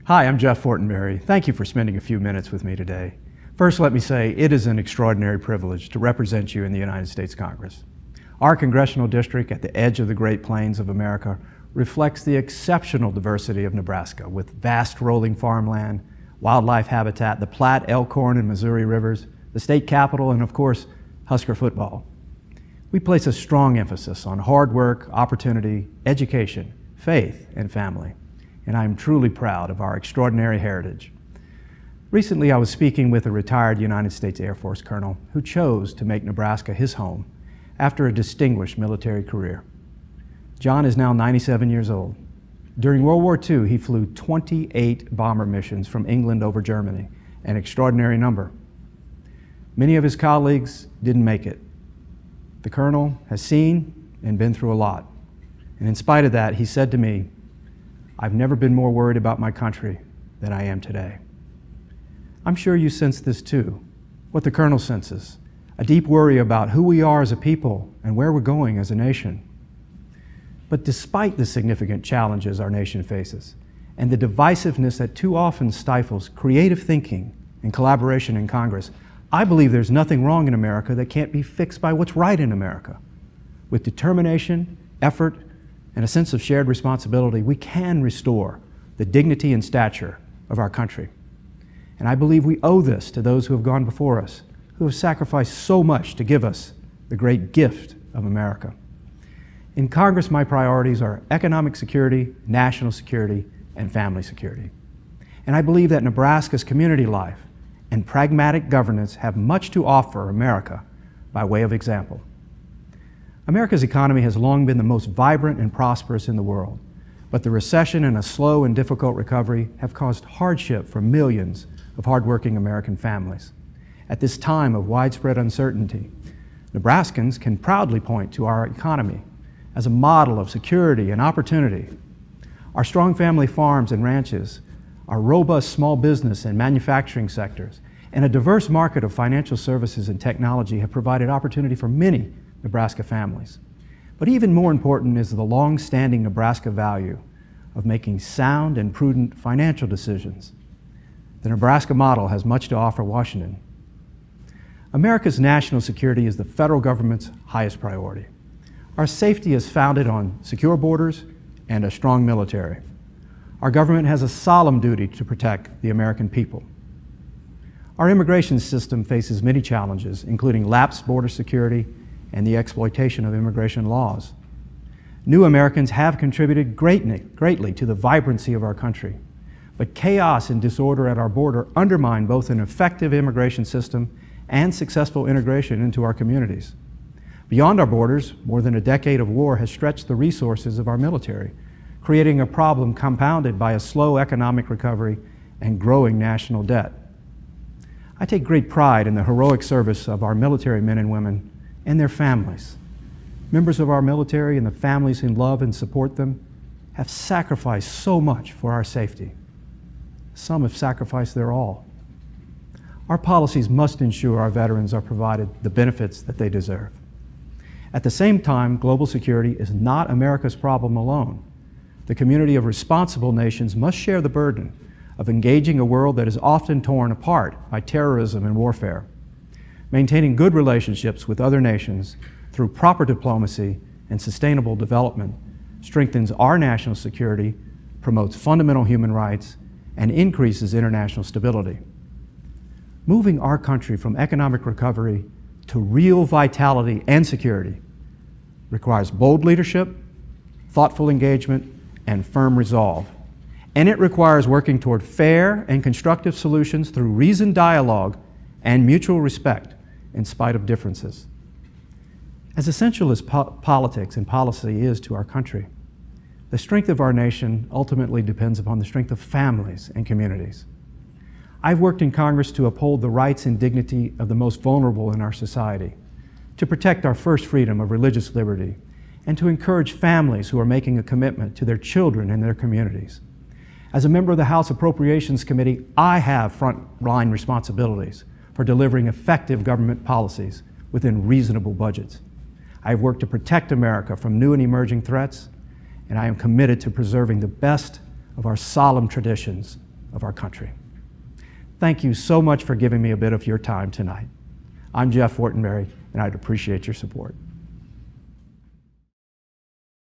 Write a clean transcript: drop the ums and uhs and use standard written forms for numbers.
Hi, I'm Jeff Fortenberry. Thank you for spending a few minutes with me today. First, let me say it is an extraordinary privilege to represent you in the United States Congress. Our congressional district at the edge of the Great Plains of America reflects the exceptional diversity of Nebraska, with vast rolling farmland, wildlife habitat, the Platte, Elkhorn, and Missouri rivers, the state capitol, and of course, Husker football. We place a strong emphasis on hard work, opportunity, education, faith, and family, and I am truly proud of our extraordinary heritage. Recently, I was speaking with a retired United States Air Force colonel who chose to make Nebraska his home after a distinguished military career. John is now 97 years old. During World War II, he flew 28 bomber missions from England over Germany, an extraordinary number. Many of his colleagues didn't make it. The colonel has seen and been through a lot. And in spite of that, he said to me, "I've never been more worried about my country than I am today." I'm sure you sense this too, what the colonel senses, a deep worry about who we are as a people and where we're going as a nation. But despite the significant challenges our nation faces and the divisiveness that too often stifles creative thinking and collaboration in Congress, I believe there's nothing wrong in America that can't be fixed by what's right in America. With determination, effort, and a sense of shared responsibility, we can restore the dignity and stature of our country. And I believe we owe this to those who have gone before us, who have sacrificed so much to give us the great gift of America. In Congress, my priorities are economic security, national security, and family security. And I believe that Nebraska's community life and pragmatic governance have much to offer America by way of example. America's economy has long been the most vibrant and prosperous in the world, but the recession and a slow and difficult recovery have caused hardship for millions of hardworking American families. At this time of widespread uncertainty, Nebraskans can proudly point to our economy as a model of security and opportunity. Our strong family farms and ranches, our robust small business and manufacturing sectors, and a diverse market of financial services and technology have provided opportunity for many Nebraska families. But even more important is the long-standing Nebraska value of making sound and prudent financial decisions. The Nebraska model has much to offer Washington. America's national security is the federal government's highest priority. Our safety is founded on secure borders and a strong military. Our government has a solemn duty to protect the American people. Our immigration system faces many challenges, including lapsed border security and the exploitation of immigration laws. New Americans have contributed greatly to the vibrancy of our country, but chaos and disorder at our border undermine both an effective immigration system and successful integration into our communities. Beyond our borders, more than a decade of war has stretched the resources of our military, creating a problem compounded by a slow economic recovery and growing national debt. I take great pride in the heroic service of our military men and women and their families. Members of our military and the families who love and support them have sacrificed so much for our safety. Some have sacrificed their all. Our policies must ensure our veterans are provided the benefits that they deserve. At the same time, global security is not America's problem alone. The community of responsible nations must share the burden of engaging a world that is often torn apart by terrorism and warfare. Maintaining good relationships with other nations through proper diplomacy and sustainable development strengthens our national security, promotes fundamental human rights, and increases international stability. Moving our country from economic recovery to real vitality and security requires bold leadership, thoughtful engagement, and firm resolve. And it requires working toward fair and constructive solutions through reasoned dialogue and mutual respect in spite of differences. As essential as politics and policy is to our country, the strength of our nation ultimately depends upon the strength of families and communities. I've worked in Congress to uphold the rights and dignity of the most vulnerable in our society, to protect our first freedom of religious liberty, and to encourage families who are making a commitment to their children and their communities. As a member of the House Appropriations Committee, I have front-line responsibilities for delivering effective government policies within reasonable budgets. I have worked to protect America from new and emerging threats, and I am committed to preserving the best of our solemn traditions of our country. Thank you so much for giving me a bit of your time tonight. I'm Jeff Fortenberry, and I'd appreciate your support.